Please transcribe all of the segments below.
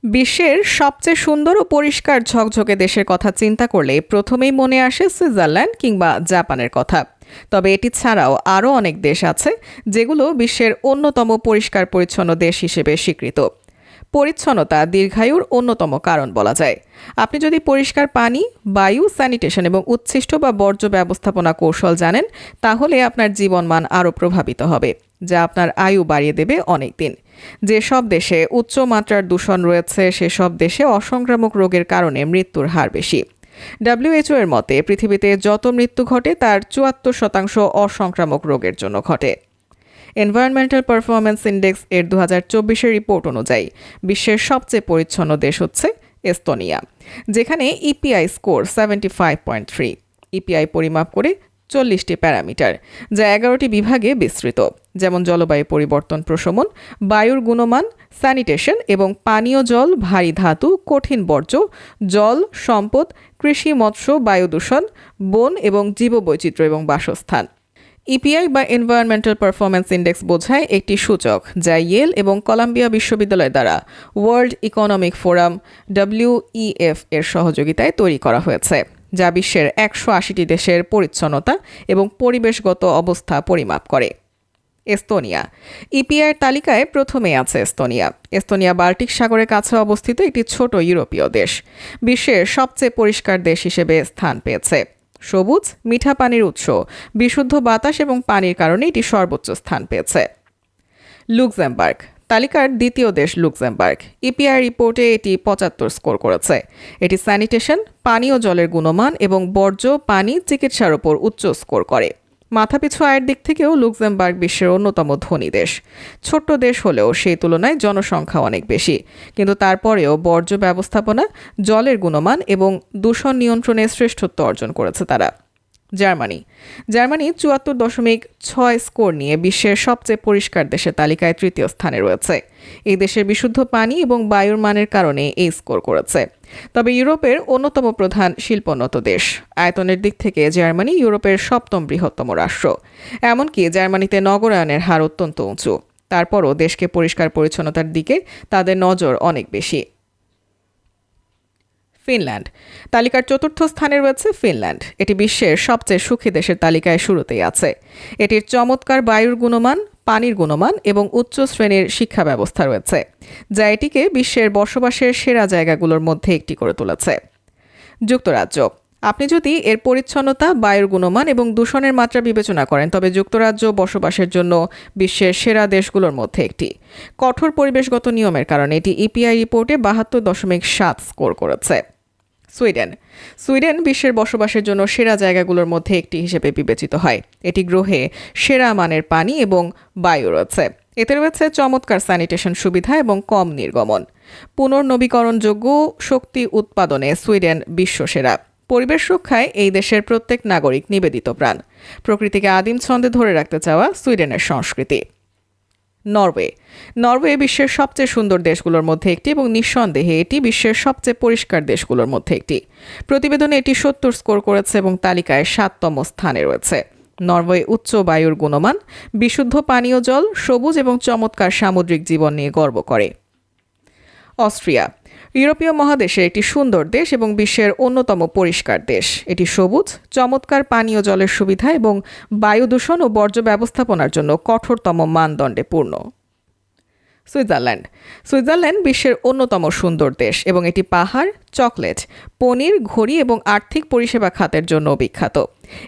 বিশ্বের সবচেয়ে সুন্দর ও পরিষ্কার ঝকঝকে দেশের কথা চিন্তা করলে প্রথমেই মনে আসে সুইজারল্যান্ড কিংবা জাপানের কথা। তবে এটি ছাড়াও আরও অনেক দেশ আছে যেগুলো বিশ্বের অন্যতম পরিষ্কার পরিচ্ছন্ন দেশ হিসেবে স্বীকৃত। পরিচ্ছন্নতা দীর্ঘায়ুর অন্যতম কারণ বলা যায়। আপনি যদি পরিষ্কার পানি, বায়ু, স্যানিটেশন এবং উচ্ছিষ্ট বা বর্জ্য ব্যবস্থাপনা কৌশল জানেন, তাহলে আপনার জীবনমান আরও প্রভাবিত হবে, যা আপনার আয়ু বাড়িয়ে দেবে অনেক দিন। যেসব দেশে উচ্চ মাত্রার দূষণ রয়েছে সেসব দেশে অসংক্রামক রোগের কারণে মৃত্যুর হার বেশি। WHO এর মতে পৃথিবীতে যত মৃত্যু ঘটে তার ৭৪% অসংক্রামক রোগের জন্য ঘটে। এনভায়রনমেন্টাল পারফরম্যান্স ইন্ডেক্স এর 2024 রিপোর্ট অনুযায়ী বিশ্বের সবচেয়ে পরিচ্ছন্ন দেশ হচ্ছে এস্তোনিয়া, যেখানে ইপিআই স্কোর 75.3। ইপিআই পরিমাপ করে 40টি প্যারামিটার, যা 11টি বিভাগে বিস্তৃত, যেমন জলবায়ু পরিবর্তন প্রশমন, বায়ুর গুণমান, স্যানিটেশন এবং পানীয় জল, ভারী ধাতু, কঠিন বর্জ্য, জল, সম্পদ, কৃষি, মৎস্য, বায়ু দূষণ, বন এবং জীববৈচিত্র্য এবং বাসস্থান। ইপিআই বা এনভায়রনমেন্টাল পারফরম্যান্স ইন্ডেক্স বোঝায় একটি সূচক যা ইয়েল এবং কলাম্বিয়া বিশ্ববিদ্যালয় দ্বারা ওয়ার্ল্ড ইকোনমিক ফোরাম WEF এর সহযোগিতায় তৈরি করা হয়েছে, যা বিশ্বের 180টি দেশের পরিচ্ছন্নতা এবং পরিবেশগত অবস্থা পরিমাপ করে। এস্তোনিয়া ইপিআইয়ের তালিকায় প্রথমে আছে এস্তোনিয়া। এস্তোনিয়া বাল্টিক সাগরের কাছে অবস্থিত একটি ছোট ইউরোপীয় দেশ। বিশ্বের সবচেয়ে পরিষ্কার দেশ হিসেবে স্থান পেয়েছে। সবুজ, মিঠা পানির উৎস, বিশুদ্ধ বাতাস এবং পানির কারণে এটি সর্বোচ্চ স্থান পেয়েছে। লুক্সেমবার্গ তালিকার দ্বিতীয় দেশ লুক্সেমবার্গ। ইপিআই রিপোর্টে এটি 75 স্কোর করেছে। এটি স্যানিটেশন, পানীয় জলের গুণমান এবং বর্জ্য পানি চিকিৎসার ওপর উচ্চ স্কোর করে। মাথাপিছু আয়ের দিক থেকেও লুক্সেমবার্গ বিশ্বের অন্যতম ধনী দেশ। ছোট্ট দেশ হলেও সেই তুলনায় জনসংখ্যা অনেক বেশি, কিন্তু তারপরেও বর্জ্য ব্যবস্থাপনা, জলের গুণমান এবং দূষণ নিয়ন্ত্রণে শ্রেষ্ঠত্ব অর্জন করেছে তারা। জার্মানি 74.6 স্কোর নিয়ে বিশ্বের সবচেয়ে পরিষ্কার দেশের তালিকায় তৃতীয় স্থানে রয়েছে। এই দেশের বিশুদ্ধ পানি এবং বায়ুর মানের কারণে এই স্কোর করেছে। তবে ইউরোপের অন্যতম প্রধান শিল্পোন্নত দেশ। আয়তনের দিক থেকে জার্মানি ইউরোপের 7ম বৃহত্তম রাষ্ট্র। এমনকি জার্মানিতে নগরায়নের হার অত্যন্ত উঁচু। তারপরও দেশকে পরিষ্কার পরিচ্ছন্নতার দিকে তাদের নজর অনেক বেশি। ফিনল্যান্ড তালিকার 4র্থ স্থানে রয়েছে ফিনল্যান্ড। এটি বিশ্বের সবচেয়ে সুখী দেশের তালিকায় শুরুতেই আছে। এটির চমৎকার বায়ুর গুণমান, পানির গুণমান এবং উচ্চ শ্রেণীর শিক্ষা ব্যবস্থা রয়েছে, যা এটিকে বিশ্বের বসবাসের সেরা জায়গাগুলোর মধ্যে একটি করে তুলেছে। যুক্তরাজ্য আপনি যদি এর পরিচ্ছন্নতা, বায়ুর গুণমান এবং দূষণের মাত্রা বিবেচনা করেন, তবে যুক্তরাজ্য বসবাসের জন্য বিশ্বের সেরা দেশগুলোর মধ্যে একটি। কঠোর পরিবেশগত নিয়মের কারণে এটি ইপিআই রিপোর্টে 72.7 স্কোর করেছে। সুইডেন বিশ্বের বসবাসের জন্য সেরা জায়গাগুলোর মধ্যে একটি হিসেবে বিবেচিত হয়। এটি গ্রহে সেরা মানের পানি এবং বায়ু রয়েছে। এতে রয়েছে চমৎকার স্যানিটেশন সুবিধা এবং কম নির্গমন। পুনর্নবীকরণযোগ্য শক্তি উৎপাদনে সুইডেন বিশ্বসেরা। পরিবেশ রক্ষায় এই দেশের প্রত্যেক নাগরিক নিবেদিত প্রাণ। প্রকৃতিকে আদিম ছন্দে ধরে রাখতে চাওয়া সুইডেনের সংস্কৃতি। নরওয়ে বিশ্বের সবচেয়ে সুন্দর দেশগুলোর মধ্যে একটি এবং নিঃসন্দেহে এটি বিশ্বের সবচেয়ে পরিষ্কার দেশগুলোর মধ্যে একটি। প্রতিবেদনে এটি 70 স্কোর করেছে এবং তালিকায় 7তম স্থানে রয়েছে। নরওয়ে উচ্চ বায়ুর গুণমান, বিশুদ্ধ পানীয় জল, সবুজ এবং চমৎকার সামুদ্রিক জীবন নিয়ে গর্ব করে। অস্ট্রিয়া ইউরোপীয় মহাদেশের একটি সুন্দর দেশ এবং বিশ্বের অন্যতম পরিষ্কার দেশ। এটি সবুজ, চমৎকার পানীয় জলের সুবিধা এবং বায়ু দূষণ ও বর্জ্য ব্যবস্থাপনার জন্য কঠোরতম মানদণ্ডে পূর্ণ। সুইজারল্যান্ড বিশ্বের অন্যতম সুন্দর দেশ এবং এটি পাহাড়, চকলেট, পনির, ঘড়ি এবং আর্থিক পরিষেবা খাতের জন্য বিখ্যাত।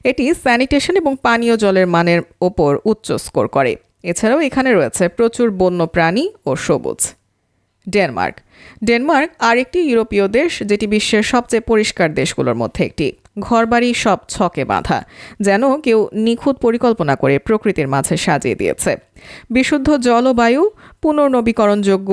এটি স্যানিটেশন এবং পানীয় জলের মানের ওপর উচ্চ স্কোর করে। এছাড়াও এখানে রয়েছে প্রচুর বন্য প্রাণী ও সবুজ। ডেনমার্ক আরেকটি ইউরোপীয় দেশ, যেটি বিশ্বের সবচেয়ে পরিষ্কার দেশগুলোর মধ্যে একটি। ঘরবাড়ি সব ছকে বাঁধা, যেন কেউ নিখুঁত পরিকল্পনা করে প্রকৃতির মাঝে সাজিয়ে দিয়েছে। বিশুদ্ধ জল ও বায়ু, পুনর্নবীকরণযোগ্য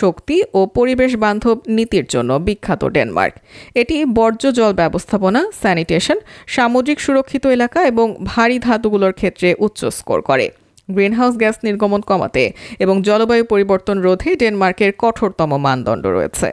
শক্তি ও পরিবেশ বান্ধব নীতির জন্য বিখ্যাত ডেনমার্ক। এটি বর্জ্য জল ব্যবস্থাপনা, স্যানিটেশন, সামুদ্রিক সুরক্ষিত এলাকা এবং ভারী ধাতুগুলোর ক্ষেত্রে উচ্চ স্কোর করে। গ্রিনহাউস গ্যাস নির্গমন কমাতে এবং জলবায়ু পরিবর্তন রোধে ডেনমার্কের কঠোরতম মানদণ্ড রয়েছে।